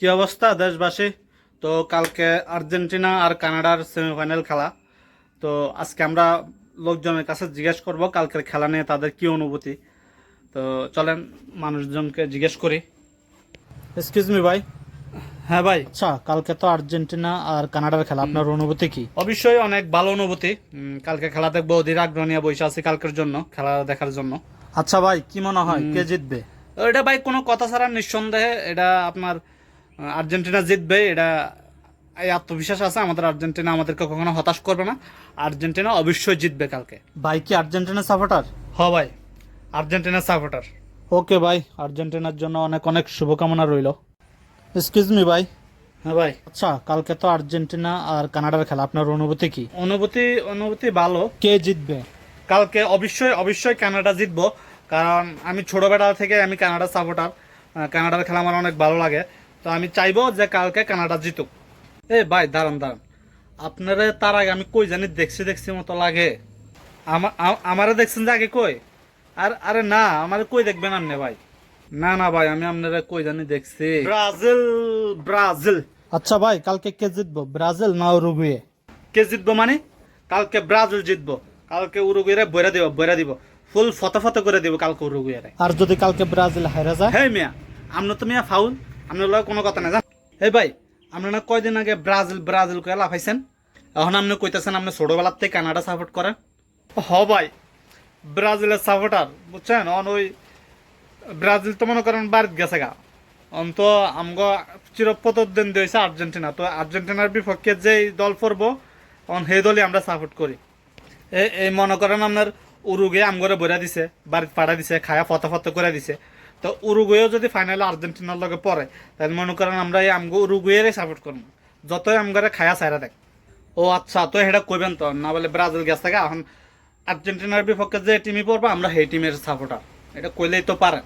কি অবস্থা দেশবাসী? তো কালকে আর্জেন্টিনা আর কানাডার সেমিফাইনাল খেলা। তো আজকে আমরা লোকজনের কাছে জিজ্ঞেস করব কালকের খেলা নিয়ে তাদের কি অনুভূতি। তো চলেন মানুষজনকে জিজ্ঞেস করি। এক্সকিউজ মি ভাই। হ্যাঁ ভাই। আচ্ছা, কালকে তো আর্জেন্টিনা আর কানাডার খেলা, আপনার অনুভূতি কি? অবশ্যই অনেক ভালো অনুভূতি। কালকে খেলা দেখবো, অধীর আগ্রহ নিয়ে বসে আছি কালকের জন্য, খেলা দেখার জন্য। আচ্ছা ভাই, কি মনে হয় কে জিতবে? এটা ভাই কোনো কথা ছাড়া নিঃসন্দেহে এটা আপনার আর্জেন্টিনা জিতবে। এটা এই আত্মবিশ্বাস আছে আমাদের, আর্জেন্টিনা আমাদেরকে কখনো হতাশ করবে না। আর্জেন্টিনা অবশ্যই জিতবে কালকে। ভাই কি আর্জেন্টিনা সাপোর্টার? হ ভাই, আর্জেন্টিনার সাপোর্টার। ওকে ভাই, আর্জেন্টিনার জন্য অনেক অনেক শুভকামনা রইল। এক্সকিউজ মি ভাই। হ্যাঁ ভাই। আচ্ছা, কালকে তো আর্জেন্টিনা আর কানাডার খেলা, আপনার অনুভূতি কি? অনুভূতি অনুভূতি ভালো। কে জিতবে? কালকে অবশ্যই অবশ্যই কানাডা জিতবো, কারণ আমি ছোটবেলা থেকে আমি কানাডার সাপোর্টার। কানাডার খেলা আমার অনেক ভালো লাগে। তো আমি চাইবো যে কালকে কানাডা জিতুক। এ ভাই দাঁড়ান দাঁড়ান, আপনারা তার আগে আমি কই জানি দেখছি দেখছি মতো লাগে। আমারে দেখছেন যে আগে কই? আর আরে না, আমারে কই দেখবেন আপনি ভাই? না না ভাই, আমি আপনারা কই জানি দেখছি। Brazil, Brazil. আচ্ছা ভাই, কালকে কে জিতবো, ব্রাজিল না উরুগুয়ে? কে জিতবো মানে? কালকে ব্রাজিল জিতবো। কালকে উরুগুয়েরে বইরা দিব ফুল ফটো ফটো করে দিব কালকে উরুগুয়েরে। আর যদি কালকে ব্রাজিল হারা যায়? হ্যাঁ মিয়া, আমরা তো মিয়া ফাউল, আপনার লগে কোনো কথা নাই জান। এই ভাই, আপনারা না কয়দিন আগে ব্রাজিল ব্রাজিল করে লাফাইছেন, এখন আপনি কইতেছেন আপনি ছোটবেলার থেকে কানাডা সাপোর্ট করেন। হ ভাই, ব্রাজিলের সাপোর্টার বুঝছেন। ওই ব্রাজিল তো মনে করেন বাড়িতে গেছে গা। অন্ত আমগো চিরপ্রতিদ্বন্দ্বী দিয়েছে আর্জেন্টিনা। তো আর্জেন্টিনার বিপক্ষে যেই দল পড়বো সেই দলই আমরা সাপোর্ট করি। এই মনে করেন আপনার উরুগুয়ে আমগরে বইরা দিছে, বাড়িতে পাঠা দিছে, খায়া ফতা ফত করে দিছে। তো উরুগুয়েও যদি ফাইনালে আর্জেন্টিনার লগে পড়ে, তাহলে মনে করেন আমরা এই আমগো উরুগুয়েরই সাপোর্ট করবো, যতই আমগরে খায়া সাইরা দেখ। ও আচ্ছা, তো সেটা কইবেন তো না, বলে ব্রাজিল গেছে গা, এখন আর্জেন্টিনার বিপক্ষে যে টিমই পড়বো আমরা সেই টিমের সাপোর্টার, এটা কইলেই তো পারেন।